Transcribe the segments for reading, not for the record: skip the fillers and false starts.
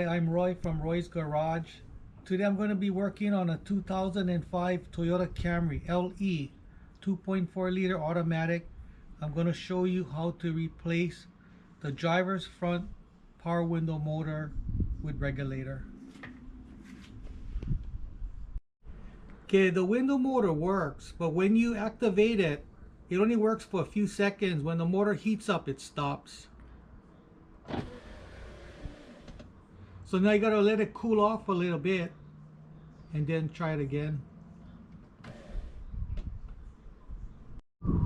Hi, I'm Roy from Roy's Garage. Today I'm going to be working on a 2005 Toyota Camry LE 2.4 liter automatic. I'm going to show you how to replace the driver's front power window motor with regulator. Okay, the window motor works, but when you activate it, it only works for a few seconds. When the motor heats up, it stops. So now you gotta let it cool off a little bit and then try it again.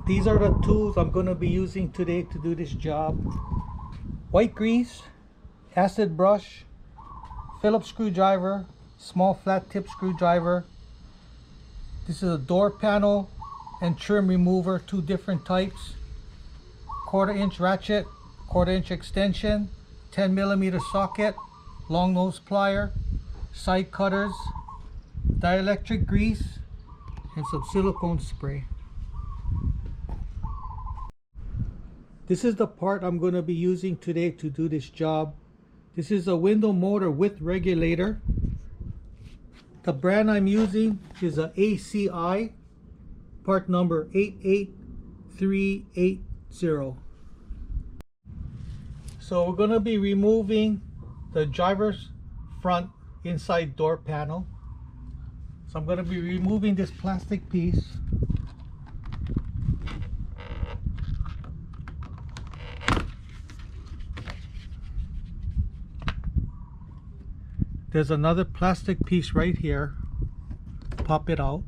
These are the tools I'm gonna be using today to do this job. White grease, acid brush, Phillips screwdriver, small flat tip screwdriver. This is a door panel and trim remover, two different types. 1/4 inch ratchet, 1/4 inch extension, 10mm socket, long nose plier, side cutters, dielectric grease, and some silicone spray. This is the part I'm going to be using today to do this job. This is a window motor with regulator. The brand I'm using is a ACI, part number 88380. So we're going to be removing the driver's front inside door panel. So I'm going to be removing this plastic piece. There's another plastic piece right here. Pop it out.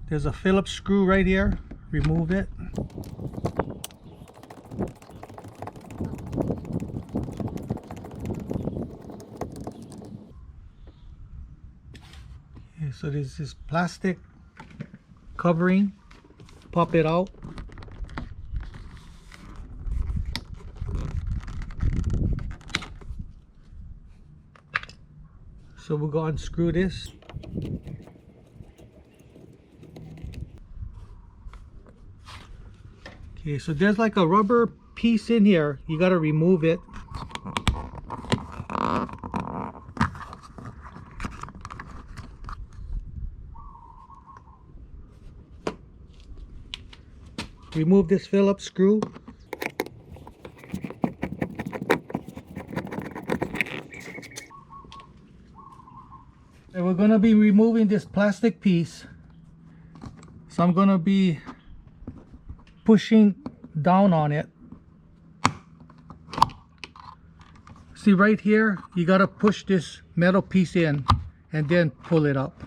There's a Phillips screw right here. Remove it. Okay, so there's this plastic covering. Pop it out. So we'll go unscrew this. Okay, so there's like a rubber piece in here. You got to remove it. Remove this Phillips screw. And we're going to be removing this plastic piece. So I'm going to be pushing down on it. See right here, you got to push this metal piece in and then pull it up.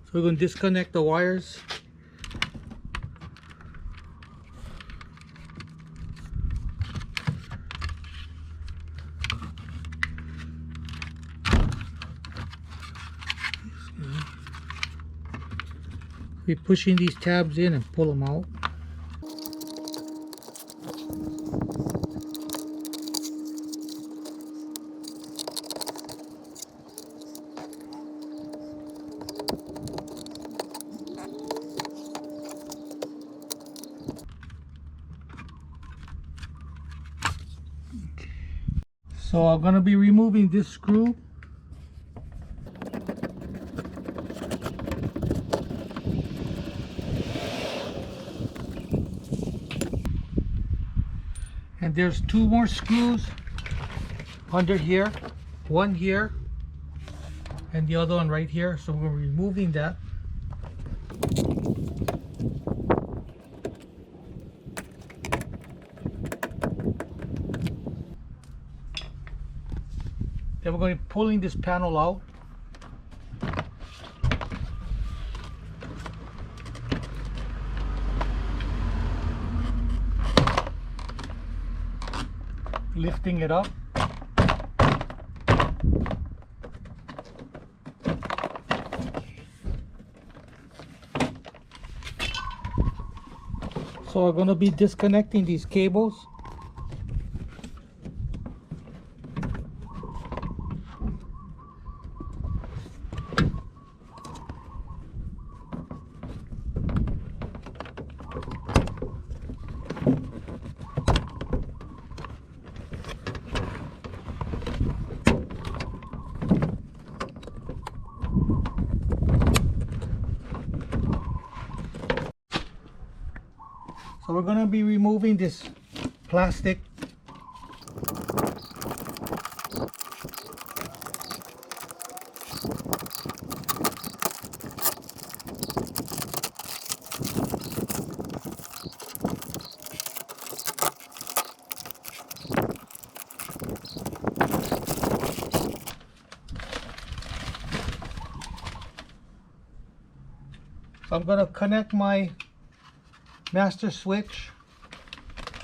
So we're going to disconnect the wires. Be pushing these tabs in and pull them out. So I'm going to be removing this screw. And there's two more screws under here, one here and the other one right here. So we're removing that. Then we're going to be pulling this panel out. Lifting it up. So we're going to be disconnecting these cables. So we're going to be removing this plastic. So I'm going to connect my master switch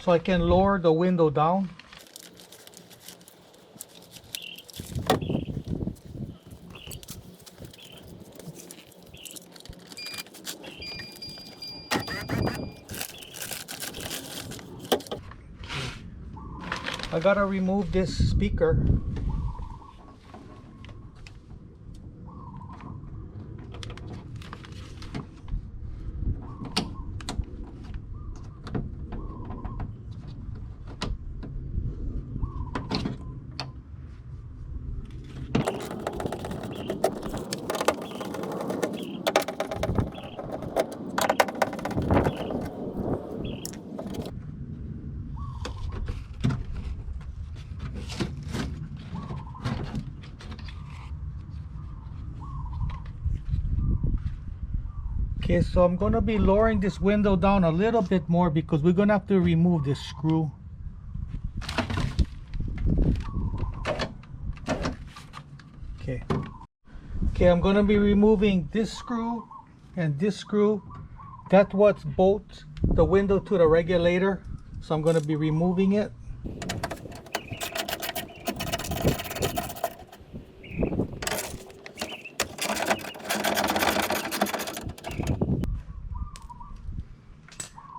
so I can lower the window down. I gotta remove this speaker. Okay, so I'm going to be lowering this window down a little bit more because we're going to have to remove this screw. Okay. Okay, I'm going to be removing this screw and this screw. That's what bolts the window to the regulator. So I'm going to be removing it.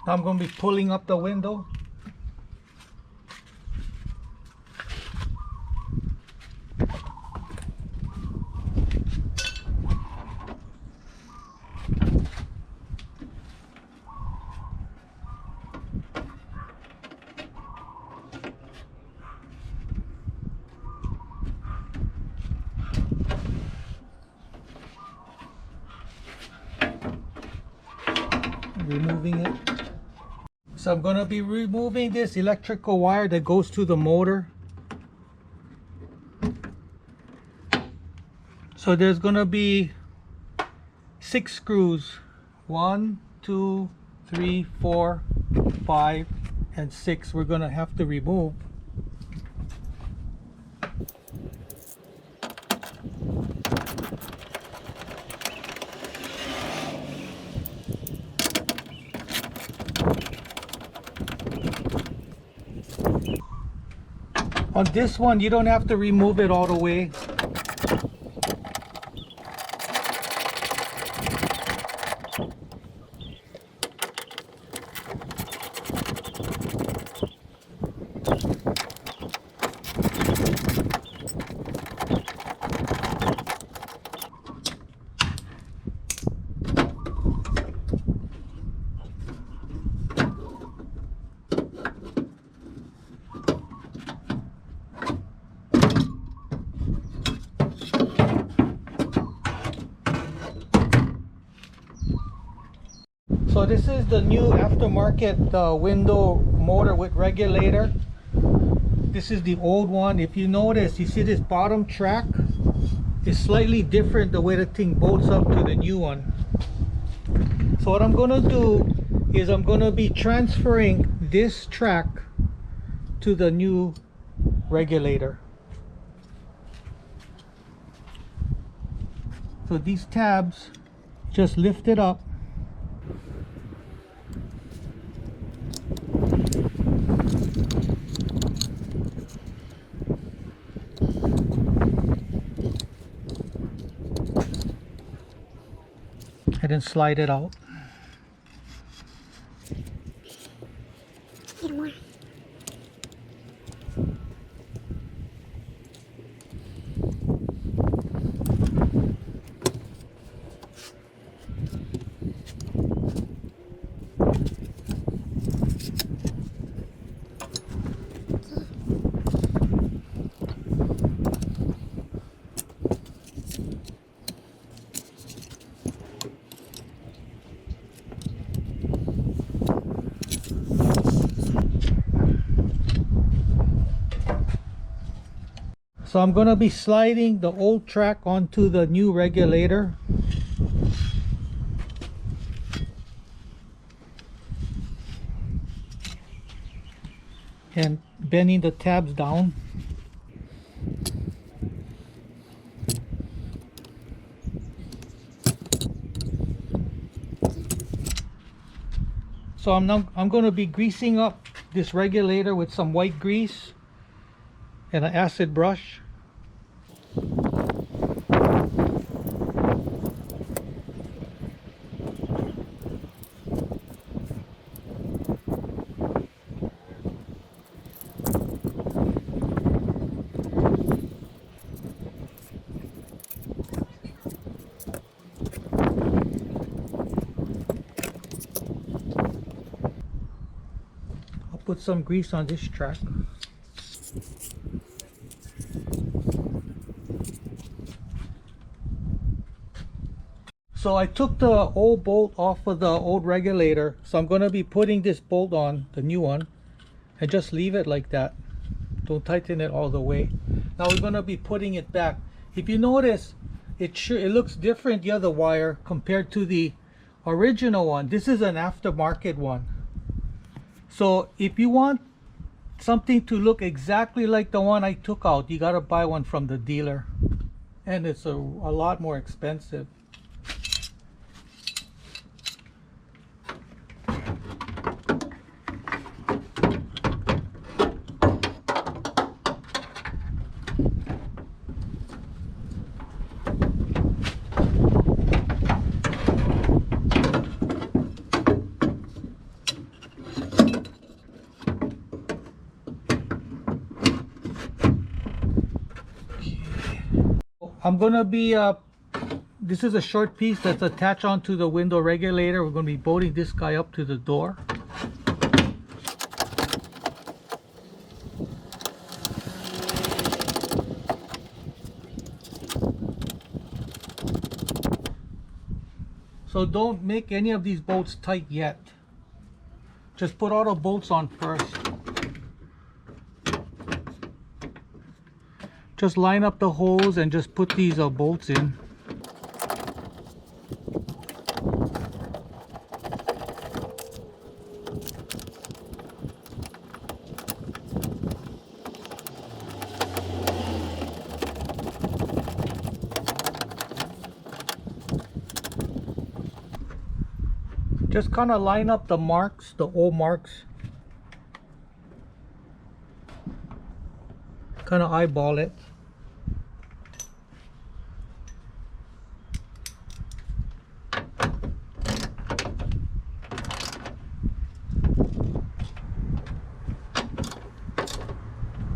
Now I'm going to be pulling up the window. Removing it. So I'm going to be removing this electrical wire that goes to the motor. So there's going to be 6 screws. 1, 2, 3, 4, 5, and 6 we're going to have to remove. On this one, you don't have to remove it all the way. So this is the new aftermarket window motor with regulator. This is the old one. If you notice, you see this bottom track is slightly different the way the thing bolts up to the new one. So what I'm going to do is I'm going to be transferring this track to the new regulator. So these tabs, just lift it up. And then slide it out. So I'm going to be sliding the old track onto the new regulator. And bending the tabs down. So I'm going to be greasing up this regulator with some white grease and an acid brush. Put some grease on this track. So I took the old bolt off of the old regulator, so I'm going to be putting this bolt on, the new one, and just leave it like that. Don't tighten it all the way. Now we're going to be putting it back. If you notice, it looks different, the other wire, compared to the original one. This is an aftermarket one. So if you want something to look exactly like the one I took out, you gotta buy one from the dealer, and it's a lot more expensive. I'm gonna be this is a short piece that's attached onto the window regulator. We're gonna be bolting this guy up to the door. So don't make any of these bolts tight yet. Just put all the bolts on first. Just line up the holes and just put these bolts in. Just kind of line up the marks, the old marks. Kind of eyeball it.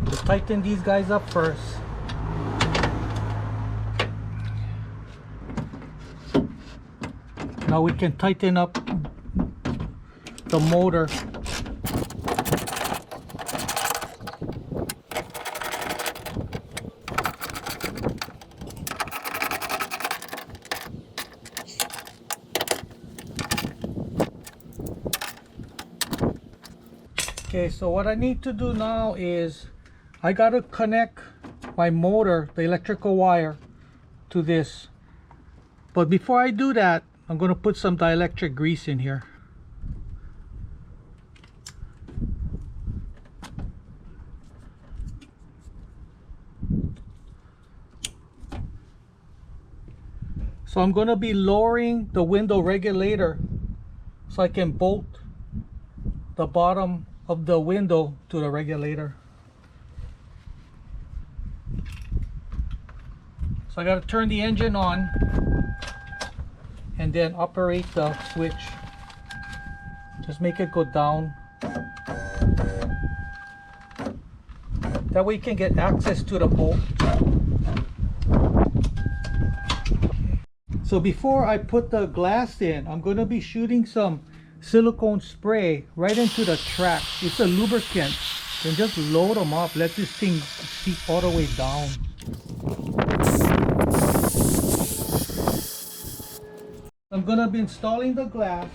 Just tighten these guys up first. Now we can tighten up the motor. Okay, so what I need to do now is I gotta connect my motor, the electrical wire, to this. But before I do that, I'm gonna put some dielectric grease in here. So I'm gonna be lowering the window regulator so I can bolt the bottom of the window to the regulator. So I got to turn the engine on and then operate the switch. Just make it go down. That way you can get access to the bolt. So before I put the glass in, I'm going to be shooting some silicone spray right into the track. It's a lubricant. Then just load them up. Let this thing seep all the way down. I'm gonna be installing the glass.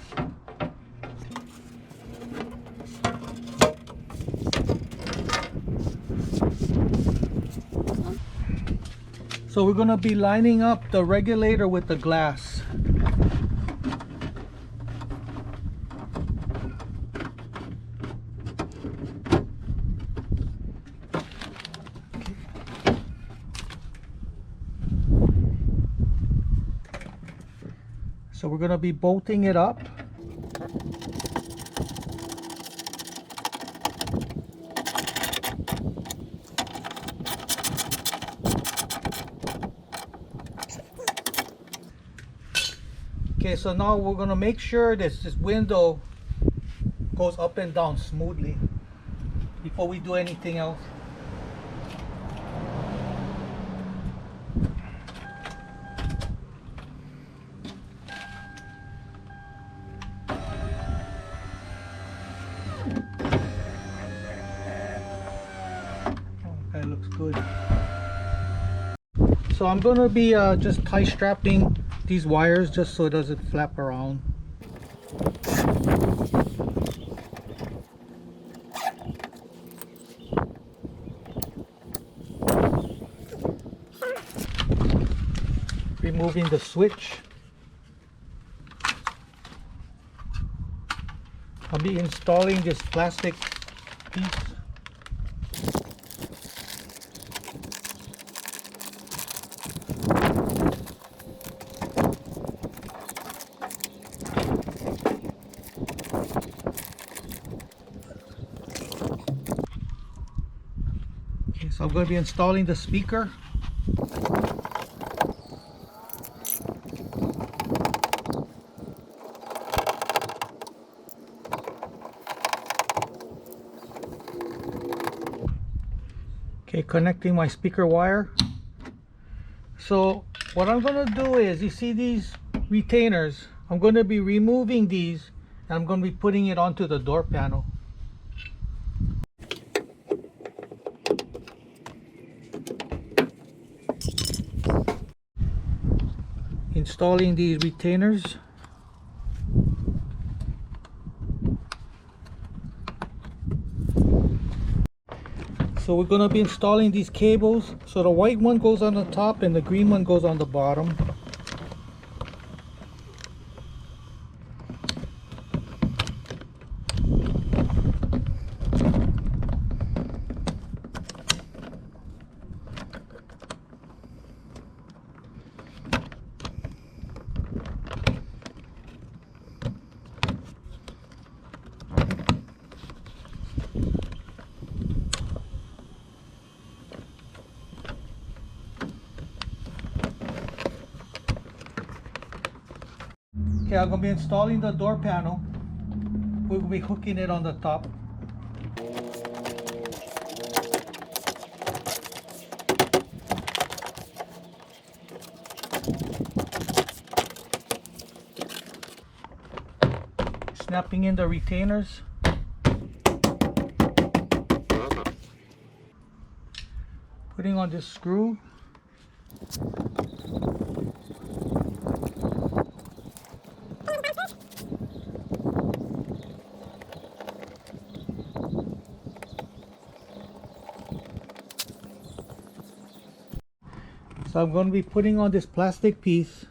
So we're going to be lining up the regulator with the glass. So we're going to be bolting it up. Okay, so now we're going to make sure this window goes up and down smoothly before we do anything else. Okay, looks good. So I'm going to be just tie strapping these wires just so it doesn't flap around. Removing the switch. I'll be installing this plastic piece. Okay, so I'm going to be installing the speaker. Okay, connecting my speaker wire. So what I'm going to do is, you see these retainers, I'm going to be removing these and I'm going to be putting it onto the door panel. Installing these retainers. So we're going to be installing these cables. So the white one goes on the top and the green one goes on the bottom. Okay, I'm going to be installing the door panel. We'll be hooking it on the top. Snapping in the retainers. Putting on this screw. So I'm going to be putting on this plastic piece.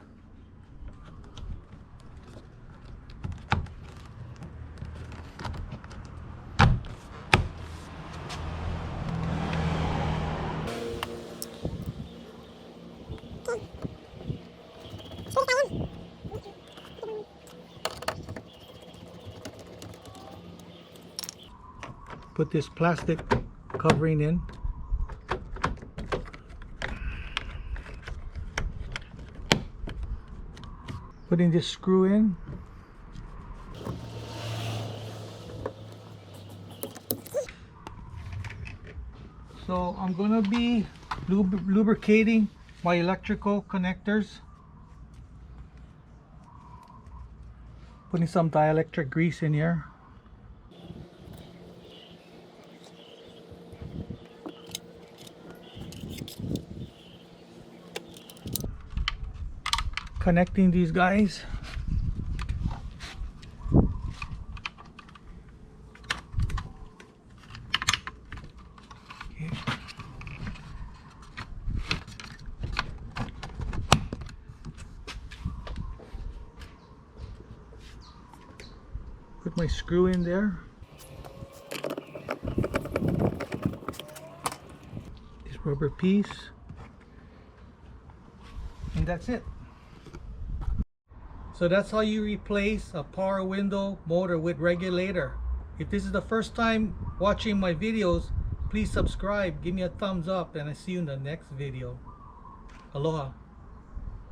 Put this plastic covering in. Putting this screw in. So I'm going to be lubricating my electrical connectors. Putting some dielectric grease in here. Connecting these guys. Okay. my screw in there. This rubber piece. And that's it. So that's how you replace a power window motor with regulator. If this is the first time watching my videos, please subscribe, give me a thumbs up, and I see you in the next video. Aloha.